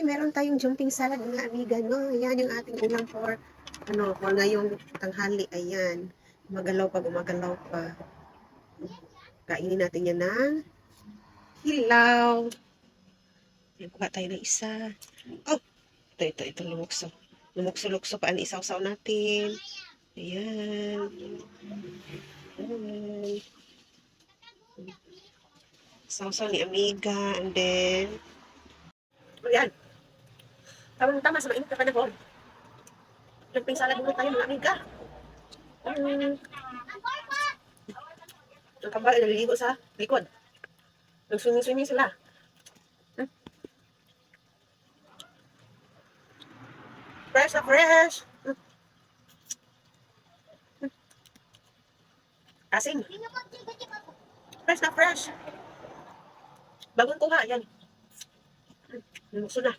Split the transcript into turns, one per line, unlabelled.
meron tayong jumping salad mga amiga, no? Ayan yung ating ulam for ngayong tanghali. Ayan. Magalaw pa, gumagalaw pa. Kainin natin yan ng hilaw. Ayan, kuha tayo ng isa. Oh! Ito, lumukso. Lumukso-lukso pa ang isaw-saw natin. Ayan. Ayan. Sausaw ni amiga, and then, ayan. Tama sa mainit na panahon. Jumping salad muna tayo mga amiga. Ang kambal ay naliligo sa likod. Nag-swimming sila. Fresh na fresh. Asin. Fresh na fresh. Bagong kuha, yan. Lumukso na.